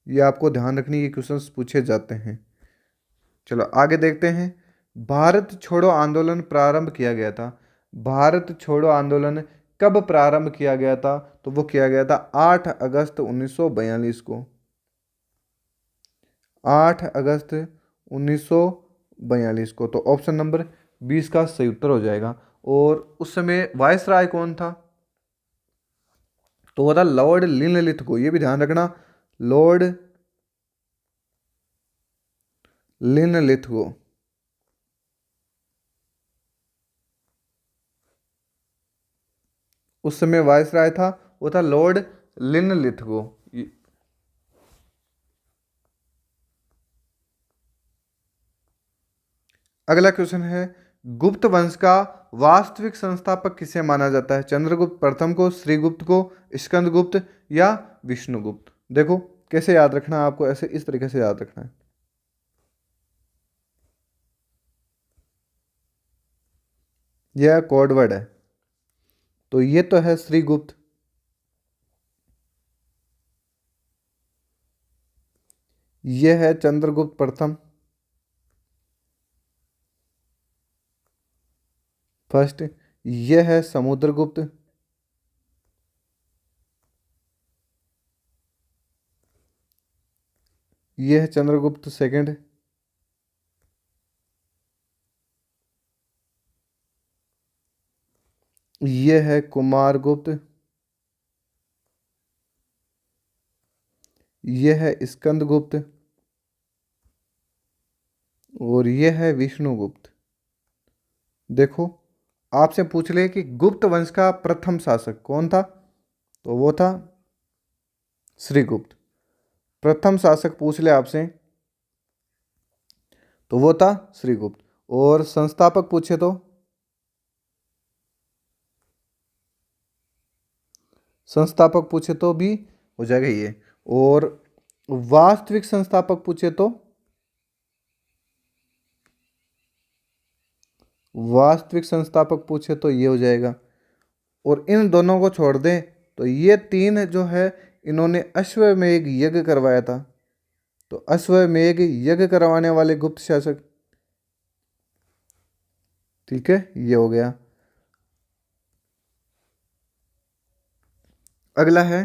ये आपको ध्यान रखनी, ये क्वेश्चंस पूछे जाते हैं। चलो आगे देखते हैं। भारत छोड़ो आंदोलन प्रारंभ किया गया था। भारत छोड़ो आंदोलन कब प्रारंभ किया गया था? तो वो किया गया था 8 अगस्त 1942 को। 8 अगस्त 1942 को। तो ऑप्शन नंबर 20 का सही उत्तर हो जाएगा। और उस समय वायसराय कौन था? तो वो था लॉर्ड लिनलिथगो। ये भी ध्यान रखना, लॉर्ड लिनलिथगो। उस समय वायसराय था, वो था लॉर्ड लिनलिथगो। अगला क्वेश्चन है, गुप्त वंश का वास्तविक संस्थापक किसे माना जाता है? चंद्रगुप्त प्रथम को, श्रीगुप्त को, स्कंदगुप्त या विष्णुगुप्त? देखो कैसे याद रखना है आपको, ऐसे इस तरीके से याद रखना है। यह कोड वर्ड है। तो ये तो है श्रीगुप्त, यह है चंद्रगुप्त प्रथम फर्स्ट, यह है समुद्रगुप्त, यह है चंद्रगुप्त सेकंड, ये है कुमारगुप्त, ये है स्कंदगुप्त, और ये है विष्णुगुप्त। देखो, आपसे पूछ ले कि गुप्त वंश का प्रथम शासक कौन था, तो वो था श्रीगुप्त। प्रथम शासक पूछ ले आपसे तो वो था श्रीगुप्त। और संस्थापक पूछे तो संस्थापक पूछे तो भी हो जाएगा ये। और वास्तविक संस्थापक पूछे तो वास्तविक संस्थापक पूछे तो ये हो जाएगा। और इन दोनों को छोड़ दें तो ये तीन जो है, इन्होंने अश्वमेध यज्ञ करवाया था। तो अश्वमेध यज्ञ करवाने वाले गुप्त शासक, ठीक है, ये हो गया। अगला है,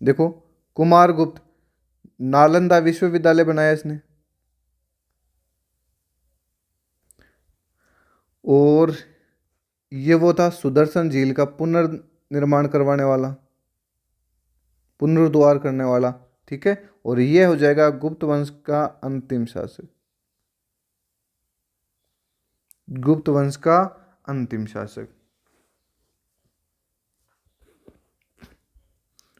देखो, कुमारगुप्त, नालंदा विश्वविद्यालय बनाया इसने। और ये वो था सुदर्शन झील का पुनर्निर्माण करवाने वाला, पुनरुद्धार करने वाला, ठीक है। और ये हो जाएगा गुप्त वंश का अंतिम शासक, गुप्त वंश का अंतिम शासक।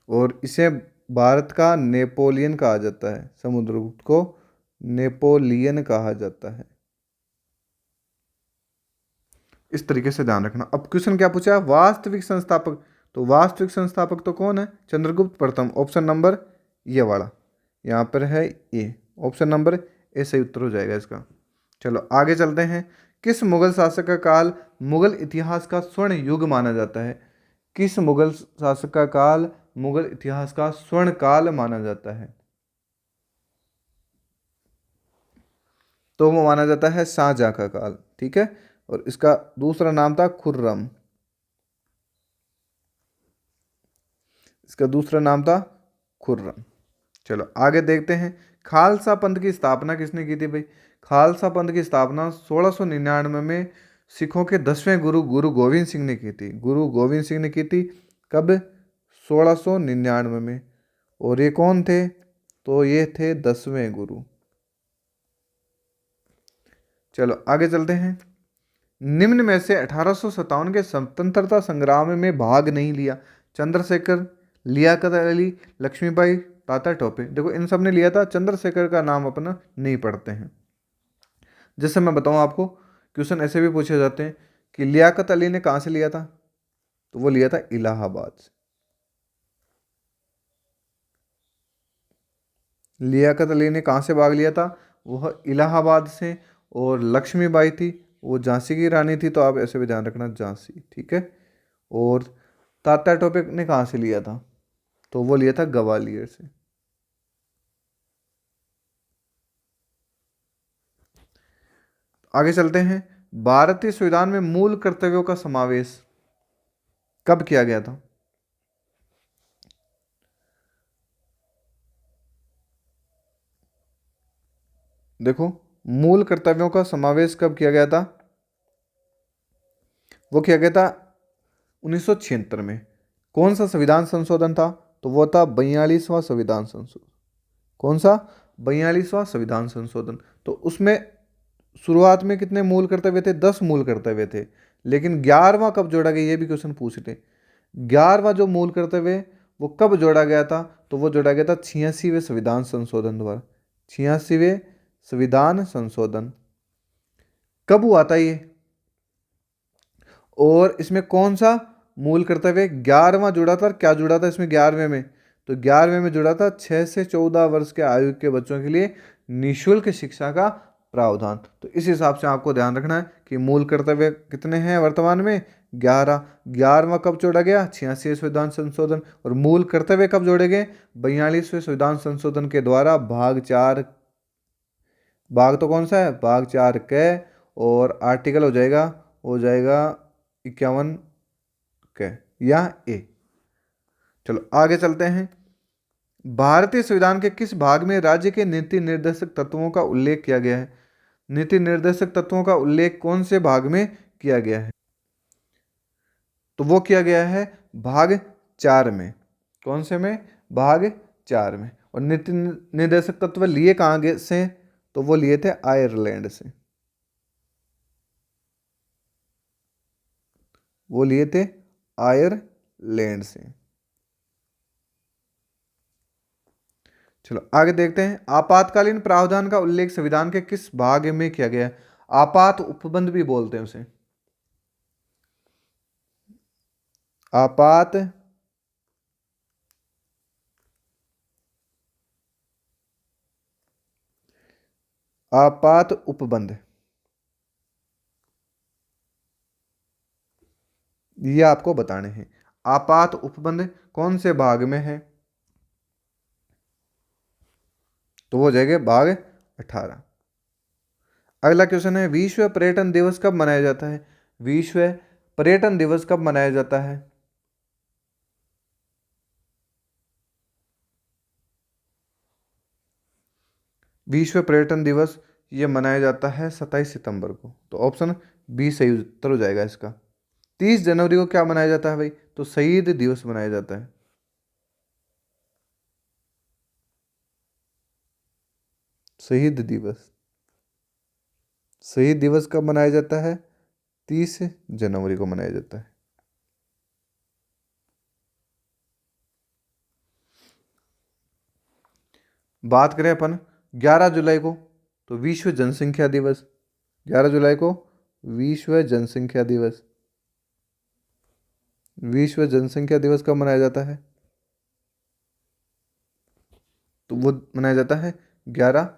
और इसे भारत का नेपोलियन कहा जाता है, समुद्रगुप्त को नेपोलियन कहा जाता है। इस तरीके से ध्यान रखना। अब क्वेश्चन क्या पूछा, वास्तविक संस्थापक। तो वास्तविक संस्थापक तो कौन है, चंद्रगुप्त प्रथम, ऑप्शन नंबर ये वाला यहाँ पर है, ए, ऑप्शन नंबर ए सही उत्तर हो जाएगा इसका। चलो आगे चलते हैं। किस मुगल शासक का काल मुगल इतिहास का स्वर्ण युग माना जाता है? किस मुगल शासक का काल मुगल इतिहास का स्वर्ण काल माना जाता है? तो वो माना जाता है शाहजहां का काल, ठीक है। और इसका दूसरा नाम था खुर्रम, इसका दूसरा नाम था खुर्रम। चलो आगे देखते हैं। खालसा पंथ की स्थापना किसने की थी भाई? खालसा पंथ की स्थापना 1699 में सिखों के 10वें गुरु गुरु गोविंद सिंह ने की थी। गुरु गोविंद सिंह ने की थी कब? 1699 में। और ये कौन थे? तो ये थे 10वें गुरु। चलो आगे चलते हैं। निम्न में से 1857 के स्वतंत्रता संग्राम में भाग नहीं लिया, चंद्रशेखर, लियाकत अली, लक्ष्मीबाई, तात्या टोपे। देखो इन सब ने लिया था, चंद्रशेखर का नाम अपना नहीं पढ़ते हैं। जैसे मैं बताऊं आपको, क्वेश्चन ऐसे भी पूछे जाते हैं कि लियाकत अली ने कहाँ से लिया था, तो वो लिया था इलाहाबाद से। लियाकत अली ने कहाँ से भाग लिया था? वह इलाहाबाद से। और लक्ष्मीबाई थी, वो झांसी की रानी थी, तो आप ऐसे भी ध्यान रखना, झांसी, ठीक है। और तात्या टोपे ने कहाँ से लिया था? तो वो लिया था ग्वालियर से। आगे चलते हैं। भारतीय संविधान में मूल कर्तव्यों का समावेश कब किया गया था? देखो, मूल कर्तव्यों का समावेश कब किया गया था? वो किया गया था 1976 में। कौन सा संविधान संशोधन था? तो वो था 42वां संविधान संशोधन। कौन सा? 42वां संविधान संशोधन। तो उसमें शुरुआत में कितने मूल कर्तव्य थे? 10 मूल कर्तव्य थे। लेकिन 11वां कब जोड़ा गया, ये भी क्वेश्चन पूछते। 11वां जो मूल कर्तव्य वो कब जोड़ा गया था? तो वो जोड़ा गया था 86वें संविधान संशोधन द्वारा। 86वें संविधान संशोधन कब हुआ था ये? और इसमें कौन सा मूल कर्तव्य 11वां जुड़ा था? और क्या जुड़ा था इसमें 11वें में? तो 11वें में जुड़ा था 6 से 14 वर्ष के आयु के बच्चों के लिए निःशुल्क शिक्षा का प्रावधान। तो इस हिसाब से आपको ध्यान रखना है कि मूल कर्तव्य कितने हैं वर्तमान में? 11। 11वां कब जोड़ा गया? 86वें संविधान संशोधन। और मूल कर्तव्य कब जोड़े गए? 42वें संविधान संशोधन के द्वारा भाग 4। भाग तो कौन सा है? भाग 4 क। और आर्टिकल हो जाएगा 51 क या ए। चलो आगे चलते हैं। भारतीय संविधान के किस भाग में राज्य के नीति निर्देशक तत्वों का उल्लेख किया गया है? नीति निर्देशक तत्वों का उल्लेख कौन से भाग में किया गया है? तो वो किया गया है भाग 4 में। कौन से में? भाग 4 में। और नीति निर्देशक तत्व लिए कहाँ से? तो वो लिए थे आयरलैंड से। वो लिए थे आयरलैंड से। चलो आगे देखते हैं। आपातकालीन प्रावधान का उल्लेख संविधान के किस भाग में किया गया है? आपात उपबंध भी बोलते हैं उसे। आपात आपात उपबंध, ये आपको बताने हैं। आपात उपबंध कौन से भाग में है? तो वो हो जाएगा भाग 18। अगला क्वेश्चन है, विश्व पर्यटन दिवस कब मनाया जाता है? विश्व पर्यटन दिवस कब मनाया जाता है? विश्व पर्यटन दिवस ये मनाया जाता है 27 सितंबर को। तो ऑप्शन बी सही उत्तर हो जाएगा इसका। 30 जनवरी को क्या मनाया जाता है भाई? तो शहीद दिवस मनाया जाता है। शहीद दिवस, शहीद दिवस कब मनाया जाता है? 30 जनवरी को मनाया जाता है। बात करें अपन 11 जुलाई को, तो विश्व जनसंख्या दिवस। 11 जुलाई को विश्व जनसंख्या दिवस। विश्व जनसंख्या दिवस कब मनाया जाता है? तो वो मनाया जाता है 11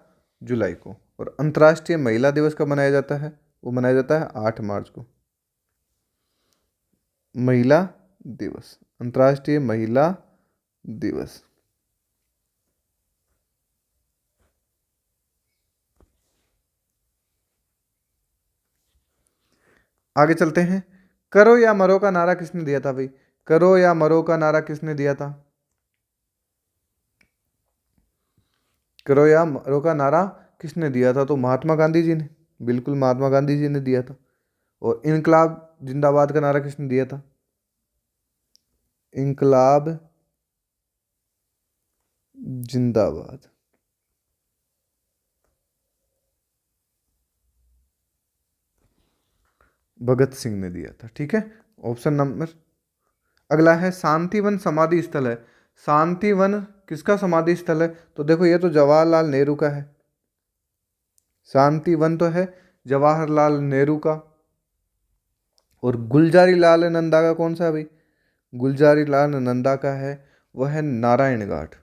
जुलाई को। और अंतर्राष्ट्रीय महिला दिवस कब मनाया जाता है? वो मनाया जाता है 8 मार्च को। महिला दिवस, अंतर्राष्ट्रीय महिला दिवस। आगे चलते हैं। करो या मरो का नारा किसने दिया था भाई? करो या मरो का नारा किसने दिया था? करो या मरो का नारा किसने दिया था? तो महात्मा गांधी जी ने। बिल्कुल महात्मा गांधी जी ने दिया था। और इनकलाब जिंदाबाद का नारा किसने दिया था? इनकलाब जिंदाबाद, भगत सिंह ने दिया था। ठीक है, ऑप्शन नंबर। अगला है शांतिवन समाधि स्थल है। शांतिवन किसका समाधि स्थल है? तो देखो ये तो जवाहरलाल नेहरू का है। शांतिवन तो है जवाहरलाल नेहरू का। और गुलजारी लाल नंदा का कौन सा है भाई? गुलजारी लाल नंदा का है, वह है नारायण घाट।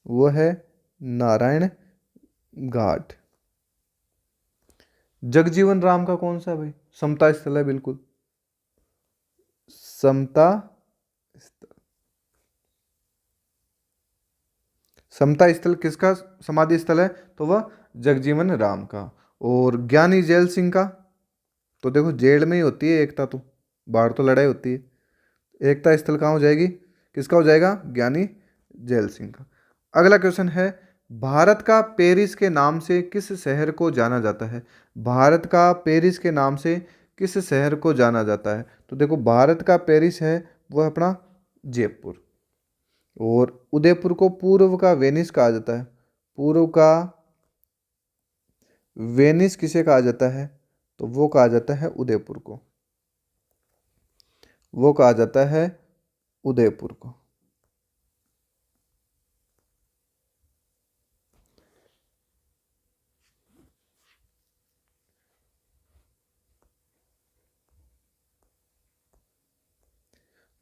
वो है नारायण घाट। जगजीवन राम का कौन सा है भाई? समता स्थल है, बिल्कुल समता स्थल। समता स्थल किसका समाधि स्थल है? तो वह जगजीवन राम का। और ज्ञानी जैल सिंह का? तो देखो जेल में ही होती है एकता, तो बाहर तो लड़ाई होती है। एकता स्थल कहाँ हो जाएगी? किसका हो जाएगा? ज्ञानी जैल सिंह का। अगला क्वेश्चन है, भारत का पेरिस के नाम से किस शहर को जाना जाता है? भारत का पेरिस के नाम से किस शहर को जाना जाता है? तो देखो भारत का पेरिस है वह अपना जयपुर। और उदयपुर को पूर्व का वेनिस कहा जाता है। पूर्व का वेनिस किसे कहा जाता है? तो वो कहा जाता है उदयपुर को। वो कहा जाता है उदयपुर को।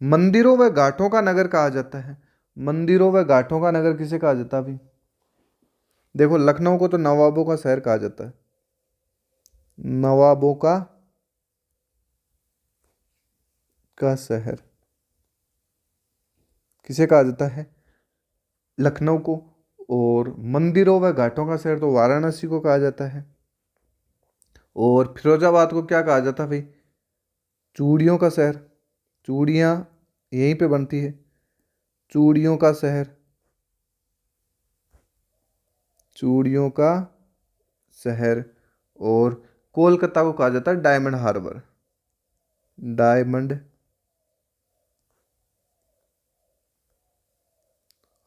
मंदिरों व घाटों का नगर कहा जाता है। मंदिरों व घाटों का नगर किसे कहा जाता है अभी? देखो लखनऊ को तो नवाबों का शहर कहा जाता है। नवाबों का शहर किसे कहा जाता है? लखनऊ को। और मंदिरों व घाटों का शहर तो वाराणसी को कहा जाता है। और फिरोजाबाद को क्या कहा जाता है भाई? चूड़ियों का शहर। चूड़ियाँ यहीं पे बनती है। चूड़ियों का शहर, चूड़ियों का शहर। और कोलकाता को कहा जाता है डायमंड हार्बर, डायमंड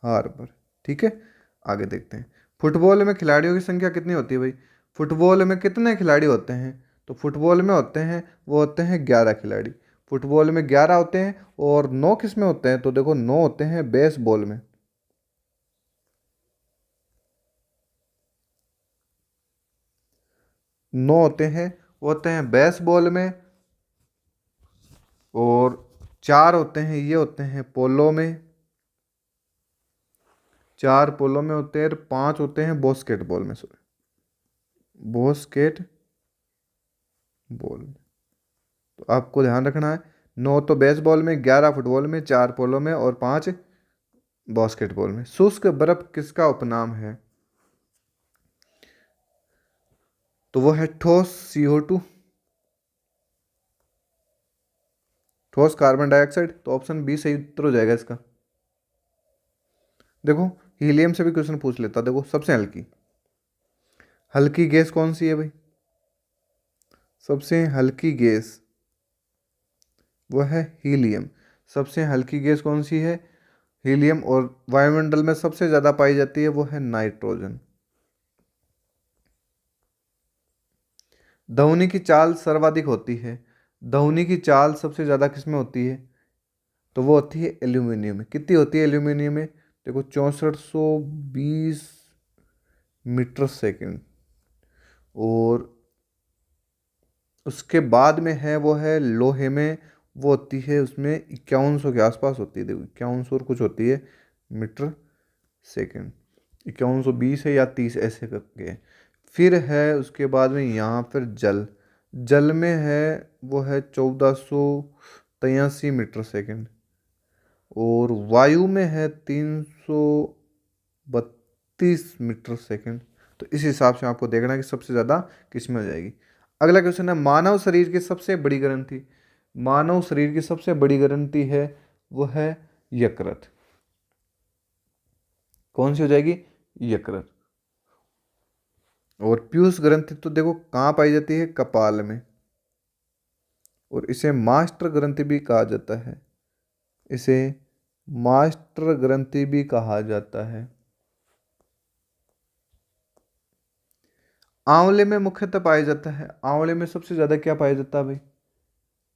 हार्बर। ठीक है, आगे देखते हैं। फुटबॉल में खिलाड़ियों की संख्या कितनी होती है भाई? फुटबॉल में कितने खिलाड़ी होते हैं? तो फुटबॉल में होते हैं, वो होते हैं 11 खिलाड़ी। फुटबॉल में 11 होते हैं। और 9 किस में होते हैं? तो देखो 9 होते हैं बेसबॉल में। 9 होते हैं, वो होते हैं बेसबॉल में। और 4 होते हैं, ये होते हैं पोलो में। 4 पोलो में होते हैं और 5 होते हैं बास्केटबॉल में। Sorry, basket ball. तो आपको ध्यान रखना है, 9 तो बेसबॉल में, 11 फुटबॉल में, 4 पोलो में और 5 बास्केटबॉल में। शुष्क बर्फ किसका उपनाम है? तो वो है ठोस CO2, ठोस कार्बन डाइऑक्साइड। तो ऑप्शन बी सही उत्तर हो जाएगा इसका। देखो हीलियम से भी क्वेश्चन पूछ लेता। देखो सबसे हल्की हल्की गैस कौन सी है भाई? सबसे हल्की गैस वो है हीलियम। सबसे हल्की गैस कौन सी है? हीलियम। और वायुमंडल में सबसे ज़्यादा पाई जाती है वो है नाइट्रोजन। ध्वनि की चाल सर्वाधिक होती है। ध्वनि की चाल सबसे ज़्यादा किस में होती है? तो वो होती है एल्यूमिनियम में। कितनी होती है एल्यूमिनियम में? देखो 6420 मीटर सेकंड। और उसके बाद में है वो है लोहे में, वो होती है उसमें 5100 के आसपास होती है। देखो 5100 और कुछ होती है मीटर सेकंड। 5120 है या 30 ऐसे करके। फिर है उसके बाद में यहाँ फिर जल। जल में है वो है 1483 मीटर सेकंड। और वायु में है 332 मीटर सेकंड। तो इस हिसाब से आपको देखना है कि सबसे ज़्यादा किस में हो जाएगी। अगला क्वेश्चन है, मानव शरीर की सबसे बड़ी ग्रंथि। मानव शरीर की सबसे बड़ी ग्रंथि है वो है यकृत। कौन सी हो जाएगी? यकृत। और पीयूष ग्रंथि तो देखो कहाँ पाई जाती है? कपाल में। और इसे मास्टर ग्रंथि भी कहा जाता है। इसे मास्टर ग्रंथि भी कहा जाता है। आंवले में मुख्यतः पाया जाता है। आंवले में सबसे ज्यादा क्या पाया जाता है भाई?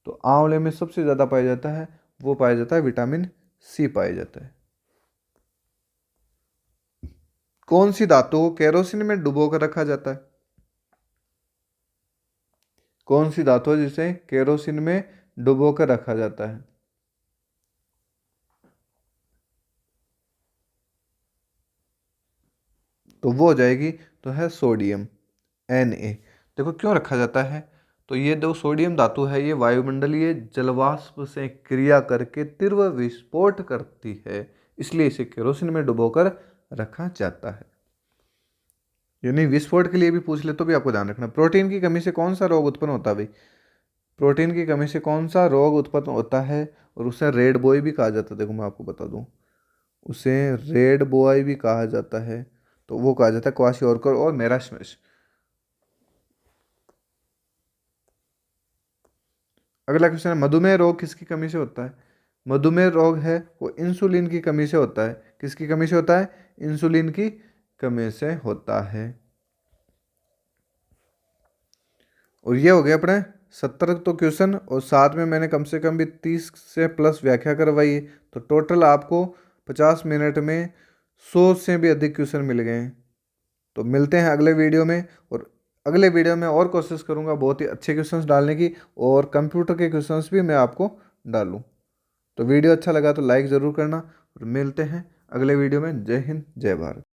तो आंवले में सबसे ज्यादा पाया जाता है, वो पाया जाता है विटामिन C पाया जाता है। कौन सी धातु को केरोसिन में डुबो कर रखा जाता है? कौन सी धातु है जिसे केरोसिन में डुबो कर रखा जाता है? तो वो हो जाएगी, तो है सोडियम, Na। देखो क्यों रखा जाता है? तो ये दो सोडियम धातु है, ये वायुमंडलीय जलवाष्प से क्रिया करके तीव्र विस्फोट करती है, इसलिए इसे केरोसिन में डुबोकर रखा जाता है। यानी विस्फोट के लिए भी पूछ ले तो भी आपको ध्यान रखना। प्रोटीन की कमी से कौन सा रोग उत्पन्न होता है भाई? प्रोटीन की कमी से कौन सा रोग उत्पन्न होता है? और उसे रेड बॉय भी कहा जाता है। देखो मैं आपको बता दूं, उसे रेड बॉय भी कहा जाता है। तो वो कहा जाता है क्वाशियोरकर और मेरास्मस। अगला क्वेश्चन है, मधुमेह रोग किसकी कमी से होता है? मधुमेह रोग है वो इंसुलिन की कमी से होता है। किसकी कमी से होता है? इंसुलिन की कमी से होता है। और ये हो गया अपने 70 तो क्वेश्चन, और साथ में मैंने कम से कम भी 30 से प्लस व्याख्या करवाई है। तो टोटल आपको 50 मिनट में 100 से भी अधिक क्वेश्चन मिल गए हैं। तो मिलते हैं अगले वीडियो में। और अगले वीडियो में और कोशिश करूंगा बहुत ही अच्छे क्वेश्चंस डालने की, और कंप्यूटर के क्वेश्चंस भी मैं आपको डालूं। तो वीडियो अच्छा लगा तो लाइक ज़रूर करना, और मिलते हैं अगले वीडियो में। जय हिंद, जय भारत।